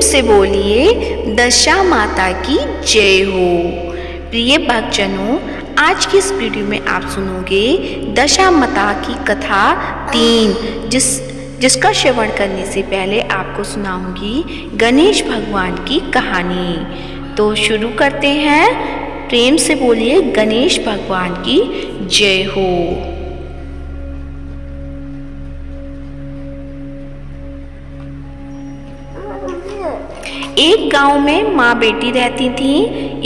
से बोलिए दशा माता की जय हो। प्रिय भक्तजनों, आज की इस वीडियो में आप सुनोगे दशा माता की कथा 3, जिसका श्रवण करने से पहले आपको सुनाऊंगी गणेश भगवान की कहानी। तो शुरू करते हैं। प्रेम से बोलिए गणेश भगवान की जय हो। एक गांव में माँ बेटी रहती थी।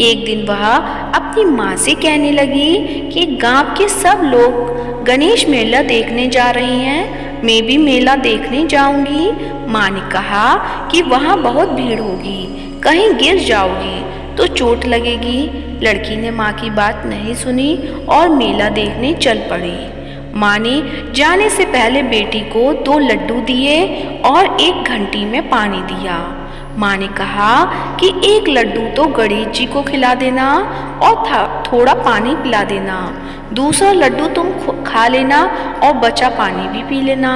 एक दिन वह अपनी माँ से कहने लगी कि गांव के सब लोग गणेश मेला देखने जा रहे हैं, मैं भी मेला देखने जाऊंगी। माँ ने कहा कि वहाँ बहुत भीड़ होगी, कहीं गिर जाओगी तो चोट लगेगी। लड़की ने माँ की बात नहीं सुनी और मेला देखने चल पड़ी। माँ ने जाने से पहले बेटी को 2 लड्डू दिए और 1 घंटी में पानी दिया। माँ ने कहा कि 1 लड्डू तो गणेश जी को खिला देना और थोड़ा पानी पिला देना, दूसरा लड्डू तुम खा लेना और बचा पानी भी पी लेना।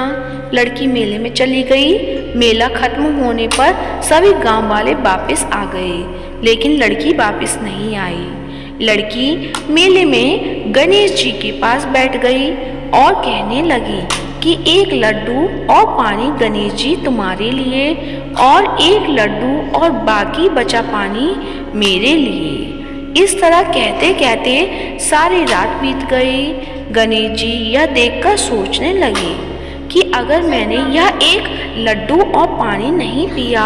लड़की मेले में चली गई। मेला खत्म होने पर सभी गांव वाले वापस आ गए, लेकिन लड़की वापस नहीं आई। लड़की मेले में गणेश जी के पास बैठ गई और कहने लगी कि 1 लड्डू और पानी गणेश जी तुम्हारे लिए और 1 लड्डू और बाकी बचा पानी मेरे लिए। इस तरह कहते कहते सारी रात बीत गई। गणेश जी यह देखकर सोचने लगे कि अगर मैंने यह 1 लड्डू और पानी नहीं पिया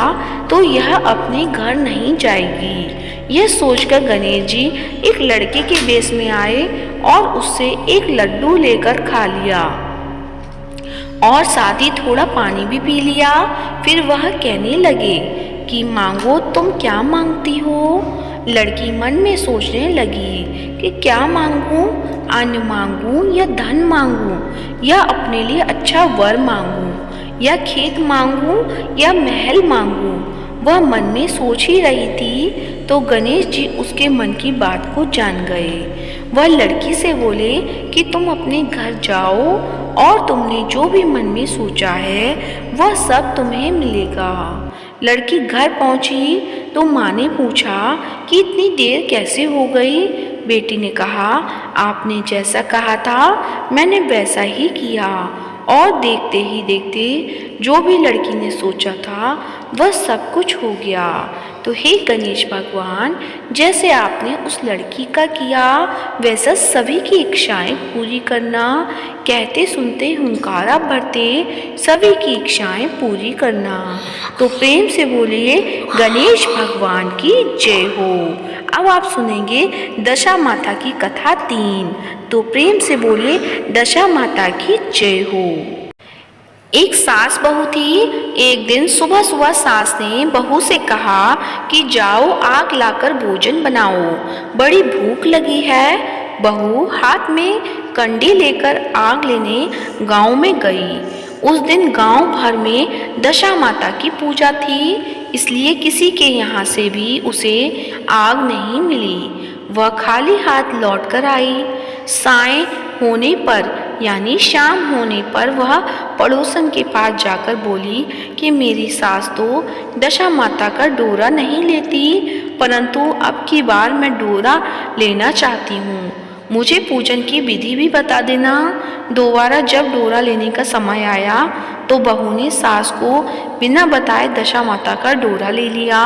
तो यह अपने घर नहीं जाएगी। यह सोचकर गणेश जी एक लड़के के वेश में आए और उससे 1 लड्डू लेकर खा लिया और साथ ही थोड़ा पानी भी पी लिया। फिर वह कहने लगे कि मांगो, तुम क्या मांगती हो? लड़की मन में सोचने लगी कि क्या मांगूं, अन्न मांगूं या धन मांगूं, या अपने लिए अच्छा वर मांगूं, या खेत मांगूं या महल मांगूं। वह मन में सोच ही रही थी तो गणेश जी उसके मन की बात को जान गए। वह लड़की से बोले कि तुम अपने घर जाओ और तुमने जो भी मन में सोचा है वह सब तुम्हें मिलेगा। लड़की घर पहुंची तो माँ ने पूछा कि इतनी देर कैसे हो गई? बेटी ने कहा, आपने जैसा कहा था मैंने वैसा ही किया और देखते ही देखते जो भी लड़की ने सोचा था वह सब कुछ हो गया। तो हे गणेश भगवान, जैसे आपने उस लड़की का किया वैसा सभी की इच्छाएं पूरी करना। कहते सुनते हुंकारा भरते सभी की इच्छाएं पूरी करना। तो प्रेम से बोलिए गणेश भगवान की जय हो। अब आप सुनेंगे दशा माता की कथा 3। तो प्रेम से बोलिए दशा माता की जय हो। एक सास बहू थी। एक दिन सुबह सुबह सास ने बहू से कहा कि जाओ आग लाकर भोजन बनाओ, बड़ी भूख लगी है। बहू हाथ में कंडी लेकर आग लेने गांव में गई। उस दिन गांव भर में दशा माता की पूजा थी, इसलिए किसी के यहाँ से भी उसे आग नहीं मिली। वह खाली हाथ लौट कर आई। साय होने पर यानी शाम होने पर वह पड़ोसन के पास जाकर बोली कि मेरी सास तो दशा माता का डोरा नहीं लेती, परंतु अब की बार मैं डोरा लेना चाहती हूँ, मुझे पूजन की विधि भी बता देना। दोबारा जब डोरा लेने का समय आया तो बहू ने सास को बिना बताए दशा माता का डोरा ले लिया।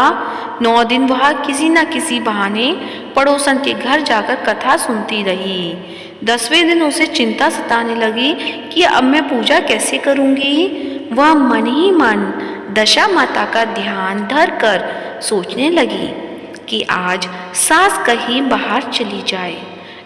9 दिन वह किसी न किसी बहाने पड़ोसन के घर जाकर कथा सुनती रही। 10वें दिन उसे चिंता सताने लगी कि अब मैं पूजा कैसे करूँगी। वह मन ही मन दशा माता का ध्यान धर कर सोचने लगी कि आज सास कहीं बाहर चली जाए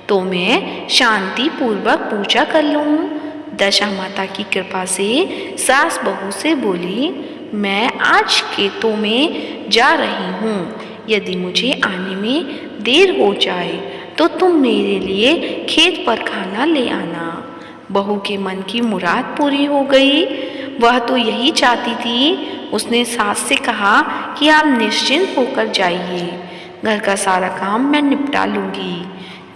तो मैं शांति पूर्वक पूजा कर लूँ। दशा माता की कृपा से सास बहू से बोली, मैं आज खेतों में जा रही हूँ, यदि मुझे आने में देर हो जाए तो तुम मेरे लिए खेत पर खाना ले आना। बहू के मन की मुराद पूरी हो गई। वह तो यही चाहती थी। उसने सास से कहा कि आप निश्चिंत होकर जाइए, घर का सारा काम मैं निपटा लूँगी।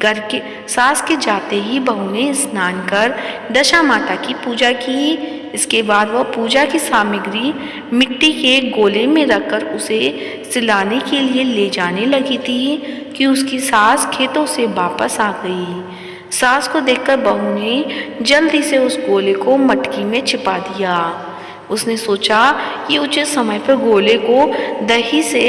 घर के सास के जाते ही बहू ने स्नान कर दशा माता की पूजा की। इसके बाद वह पूजा की सामग्री मिट्टी के गोले में रखकर उसे सिलाने के लिए ले जाने लगी थी कि उसकी सास खेतों से वापस आ गई। सास को देखकर बहू ने जल्दी से उस गोले को मटकी में छिपा दिया। उसने सोचा कि उचित समय पर गोले को दही से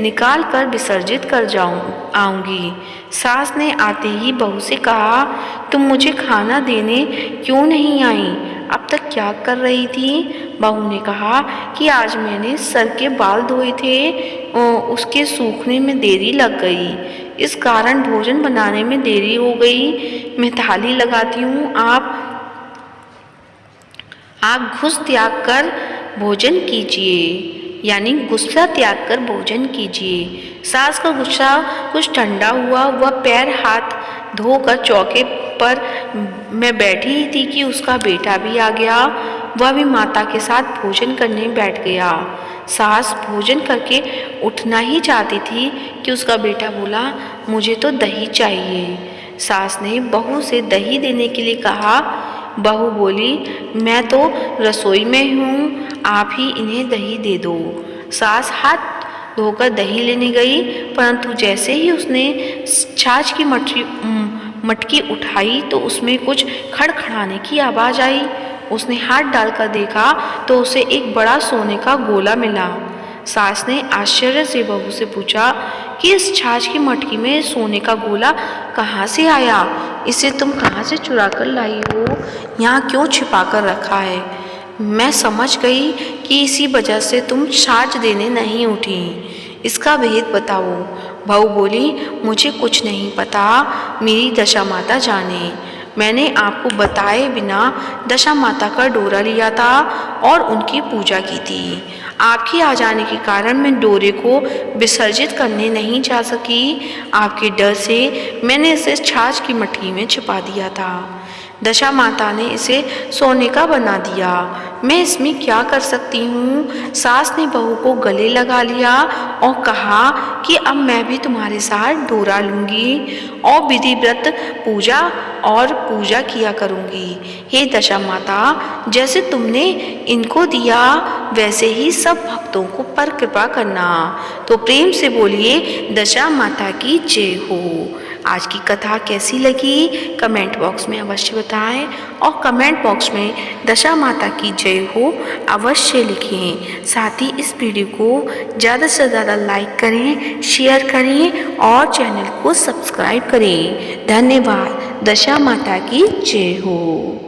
निकाल कर विसर्जित कर आऊंगी। सास ने आते ही बहू से कहा, तुम मुझे खाना देने क्यों नहीं आई? अब तक क्या कर रही थी? बहू ने कहा कि आज मैंने सर के बाल धोए थे, उसके सूखने में देरी लग गई, इस कारण भोजन बनाने में देरी हो गई। मैं थाली लगाती हूँ, आप घुस त्याग कर भोजन कीजिए, यानी गुस्सा त्याग कर भोजन कीजिए। सास का गुस्सा कुछ ठंडा हुआ। वह पैर हाथ धोकर चौके पर मैं बैठी ही थी कि उसका बेटा भी आ गया। वह भी माता के साथ भोजन करने बैठ गया। सास भोजन करके उठना ही चाहती थी कि उसका बेटा बोला, मुझे तो दही चाहिए। सास ने बहू से दही देने के लिए कहा। बहू बोली, मैं तो रसोई में हूँ, आप ही इन्हें दही दे दो। सास हाथ धोकर दही लेने गई, परंतु जैसे ही उसने छाछ की मटकी उठाई तो उसमें कुछ खड़खड़ाने की आवाज़ आई। उसने हाथ डालकर देखा तो उसे एक बड़ा सोने का गोला मिला। सास ने आश्चर्य से बहू से पूछा कि इस छाछ की मटकी में सोने का गोला कहाँ से आया? इसे तुम कहाँ से चुरा कर लाई हो? यहाँ क्यों छिपा कर रखा है? मैं समझ गई कि इसी वजह से तुम छाछ देने नहीं उठी। इसका भेद बताओ। बहू बोली, मुझे कुछ नहीं पता, मेरी दशा माता जाने। मैंने आपको बताए बिना दशा माता का डोरा लिया था और उनकी पूजा की थी। आपके आ जाने के कारण मैं डोरे को विसर्जित करने नहीं जा सकी। आपके डर से मैंने इसे छाछ की मटकी में छिपा दिया था। दशा माता ने इसे सोने का बना दिया। मैं इसमें क्या कर सकती हूँ? सास ने बहू को गले लगा लिया और कहा कि अब मैं भी तुम्हारे साथ डोरा लूँगी और विधिव्रत पूजा किया करूँगी। हे दशा माता, जैसे तुमने इनको दिया वैसे ही सब भक्तों को पर कृपा करना। तो प्रेम से बोलिए, दशा माता की जय हो। आज की कथा कैसी लगी कमेंट बॉक्स में अवश्य बताएं और कमेंट बॉक्स में दशा माता की जय हो अवश्य लिखें। साथ ही इस वीडियो को ज़्यादा से ज़्यादा लाइक करें, शेयर करें और चैनल को सब्सक्राइब करें। धन्यवाद। दशा माता की जय हो।